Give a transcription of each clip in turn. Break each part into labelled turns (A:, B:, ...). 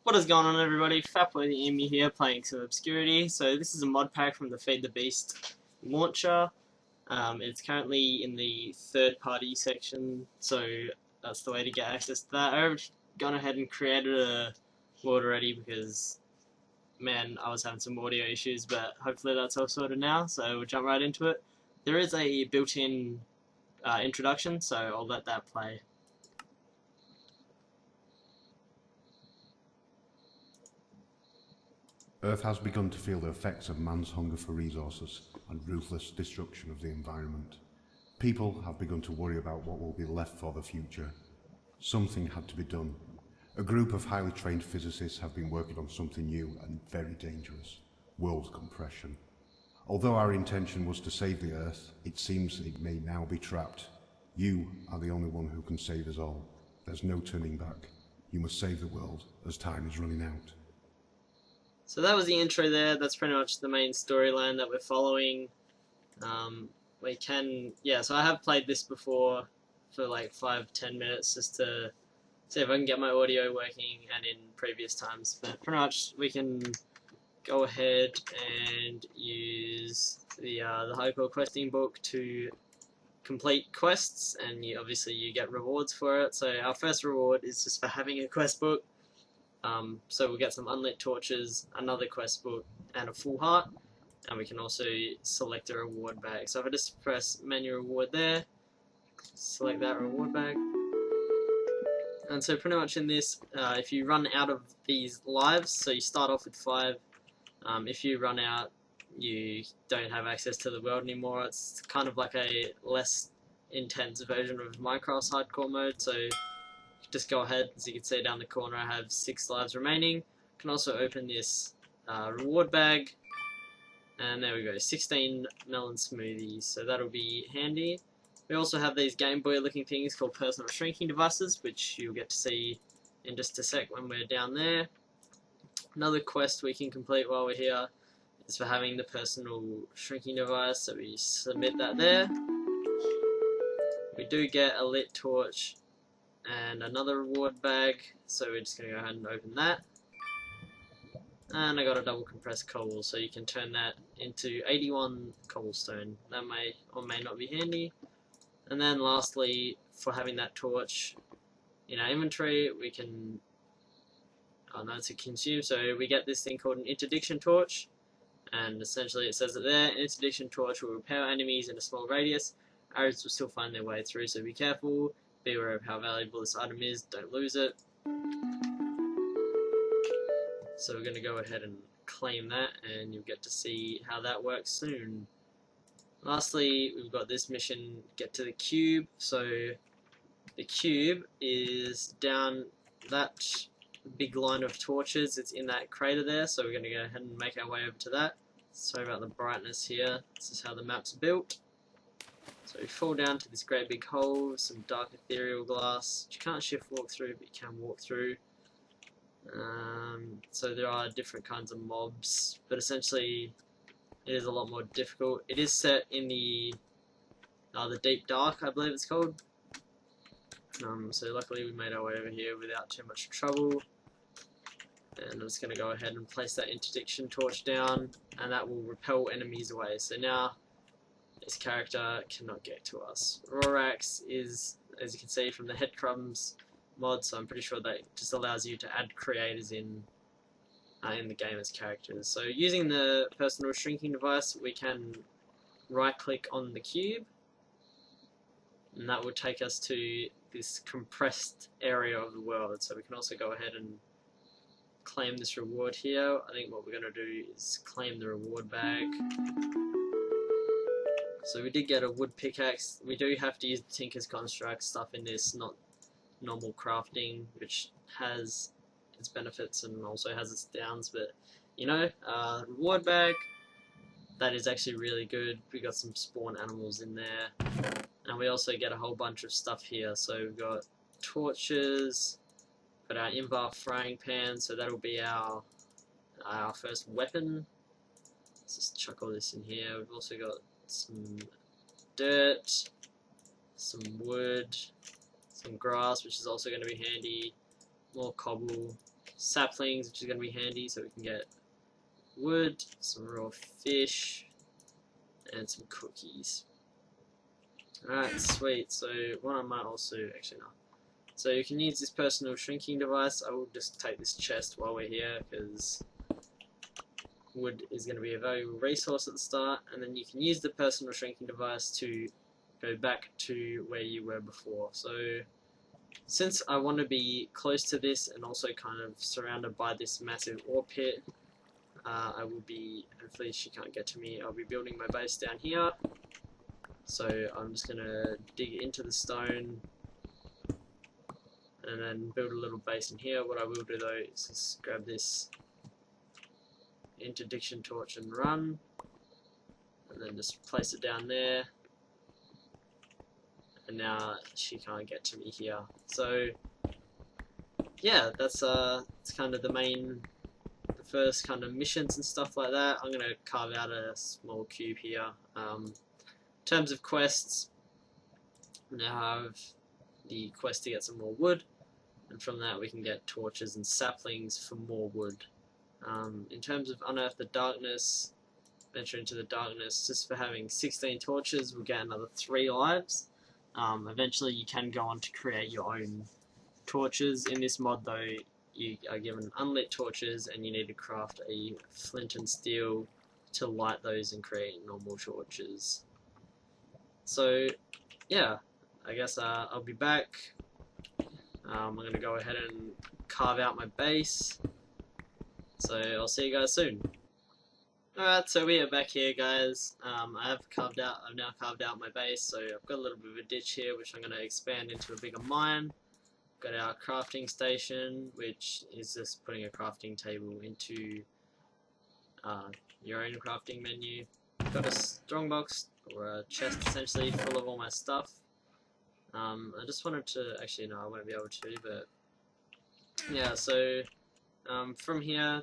A: What is going on, everybody? Fatboy the Emu here, playing some Obscurity. So this is a mod pack from the Feed the Beast launcher. It's currently in the third-party section, so that's the way to get access to that. I've gone ahead and created a world already because, man, I was having some audio issues, but hopefully that's all sorted now, so we'll jump right into it. There is a built-in introduction, so I'll let that play.
B: Earth has begun to feel the effects of man's hunger for resources and ruthless destruction of the environment. People have begun to worry about what will be left for the future. Something had to be done. A group of highly trained physicists have been working on something new and very dangerous: world compression. Although our intention was to save the Earth, it seems it may now be trapped. You are the only one who can save us all. There's no turning back. You must save the world as time is running out.
A: So that was the intro there. That's pretty much the main storyline that we're following. So I have played this before for like 5-10 minutes just to see if I can get my audio working, and in previous times. But pretty much we can go ahead and use the hardcore questing book to complete quests, and obviously you get rewards for it. So our first reward is just for having a quest book. So we'll get some unlit torches, another quest book, and a full heart, and we can also select a reward bag. So if I just press menu reward there, select that reward bag, and so pretty much in this, if you run out of these lives, so you start off with 5, if you run out, you don't have access to the world anymore. It's kind of like a less intense version of Minecraft's hardcore mode, so just go ahead. As you can see down the corner, I have 6 lives remaining. I can also open this reward bag, and there we go, 16 melon smoothies, so that'll be handy. We also have these Game Boy looking things called personal shrinking devices, which you'll get to see in just a sec when we're down there. Another quest we can complete while we're here is for having the personal shrinking device, so we submit that there. We do get a lit torch and another reward bag, so we're just going to go ahead and open that. And I got a double compressed cobble, so you can turn that into 81 cobblestone. That may or may not be handy. And then lastly, for having that torch in our inventory, we can, it's a consume, so we get this thing called an interdiction torch, and essentially it says it there: an interdiction torch will repel enemies in a small radius. Arrows will still find their way through, so be careful. Be aware of how valuable this item is, don't lose it. So we're going to go ahead and claim that, and you'll get to see how that works soon. Lastly, we've got this mission, get to the cube. So the cube is down that big line of torches. It's in that crater there, so we're going to go ahead and make our way over to that. Sorry about the brightness here. This is how the map's built. So we fall down to this great big hole, some dark ethereal glass, which you can't shift walk through, but you can walk through. So there are different kinds of mobs, but essentially it is a lot more difficult. It is set in the deep dark, I believe it's called. So luckily we made our way over here without too much trouble. And I'm just going to go ahead and place that interdiction torch down, and that will repel enemies away. So now this character cannot get to us. Rorax is, as you can see from the Headcrumbs mod, so I'm pretty sure that just allows you to add creators in the game as characters. So using the personal shrinking device, we can right click on the cube, and that will take us to this compressed area of the world. So we can also go ahead and claim this reward here. I think what we're going to do is claim the reward bag. So we did get a wood pickaxe. We do have to use the Tinker's Construct stuff in this, not normal crafting, which has its benefits and also has its downs, but reward bag, that is actually really good. We got some spawn animals in there, and we also get a whole bunch of stuff here. So we've got torches, got our invar frying pan, so that'll be our first weapon. Let's just chuck all this in here. We've also got some dirt, some wood, some grass, which is also going to be handy, more cobble, saplings, which is going to be handy, so we can get wood, some raw fish, and some cookies. Alright, sweet. So what I might also, actually no. So you can use this personal shrinking device. I will just take this chest while we're here, because wood is going to be a valuable resource at the start, and then you can use the personal shrinking device to go back to where you were before. So since I want to be close to this and also kind of surrounded by this massive ore pit, I will be, hopefully she can't get to me, I'll be building my base down here. So I'm just going to dig into the stone and then build a little base in here. What I will do though is just grab this interdiction torch and run, and then just place it down there, and now she can't get to me here. So yeah, that's kind of the first kind of missions and stuff like that. I'm gonna carve out a small cube here. In terms of quests, we now have the quest to get some more wood, and from that we can get torches and saplings for more wood. In terms of unearth the darkness, venture into the darkness, just for having 16 torches we'll get another 3 lives. Eventually you can go on to create your own torches. In this mod though, you are given unlit torches and you need to craft a flint and steel to light those and create normal torches. So yeah, I guess I'll be back. I'm going to go ahead and carve out my base. So I'll see you guys soon. Alright, so we are back here, guys. I've now carved out my base, so I've got a little bit of a ditch here which I'm going to expand into a bigger mine. Got our crafting station, which is just putting a crafting table into your own crafting menu. Got a strongbox, or a chest essentially, full of all my stuff. I just wanted to, actually no, I won't be able to, but yeah, so from here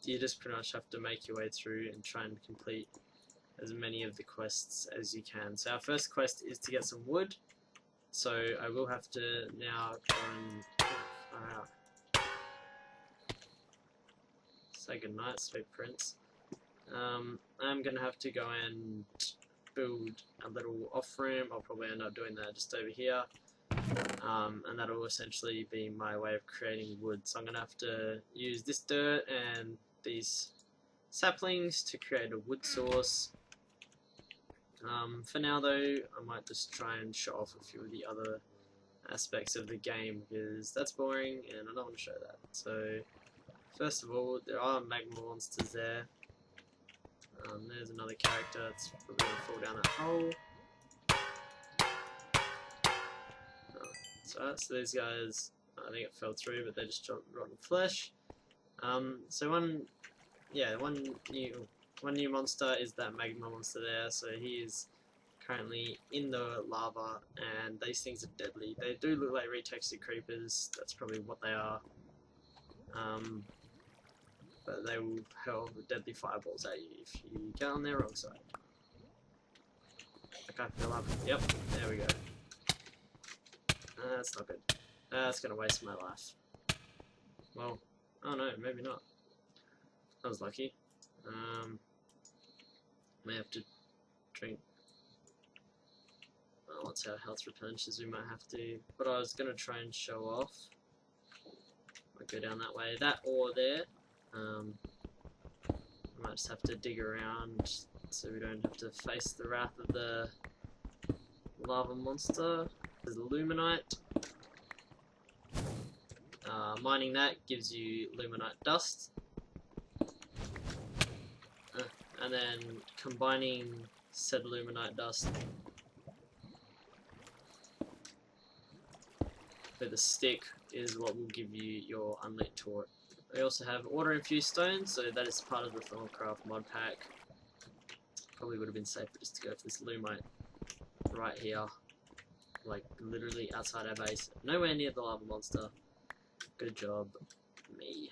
A: you just pretty much have to make your way through and try and complete as many of the quests as you can. So our first quest is to get some wood, so I will have to now go and say goodnight, sweet prince. I'm going to have to go and build a little off ramp. I'll probably end up doing that just over here, and that will essentially be my way of creating wood. So I'm going to have to use this dirt and these saplings to create a wood source. For now though, I might just try and show off a few of the other aspects of the game, because that's boring and I don't want to show that. So first of all, there are magma monsters there. There's another character that's probably going to fall down that hole. So these guys, I think it fell through, but they just dropped rotten flesh. So one new monster is that magma monster there. So he is currently in the lava, and these things are deadly. They do look like retextured creepers. That's probably what they are. But they will hurl deadly fireballs at you if you get on their wrong side. Okay, fill up. Yep, there we go. That's not good. That's gonna waste my life. Well, oh no, maybe not. I was lucky. May have to drink. Well, once our health replenishes, we might have to. But I was gonna try and show off. Might go down that way. That ore there. I might just have to dig around so we don't have to face the wrath of the lava monster. There's luminite. Mining that gives you luminite dust. And then combining said luminite dust with a stick is what will give you your unlit torch. We also have water infused stones, so that is part of the Thorncraft mod pack. Probably would have been safer just to go for this lumite right here, like literally outside our base, nowhere near the lava monster. Good job, me.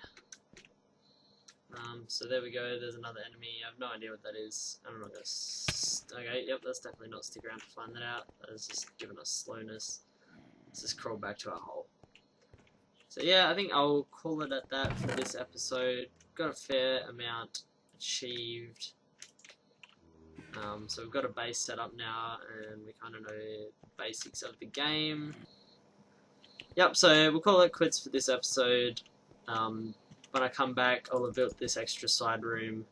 A: So there we go, there's another enemy. I have no idea what that is. I'm not gonna okay, yep, that's definitely not stick around to find that out. That is just giving us slowness. Let's just crawl back to our hole. So yeah, I think I'll call it at that for this episode. Got a fair amount achieved. So we've got a base set up now, and we kind of know the basics of the game. Yep, so we'll call it quits for this episode. When I come back, I'll have built this extra side room,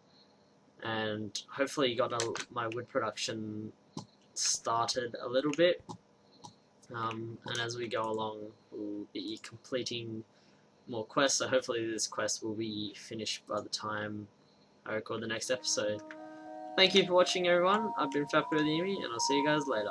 A: and hopefully got my wood production started a little bit. And as we go along, we'll be completing more quests, so hopefully this quest will be finished by the time I record the next episode. Thank you for watching, everyone. I've been Fat Bird the Emi, and I'll see you guys later.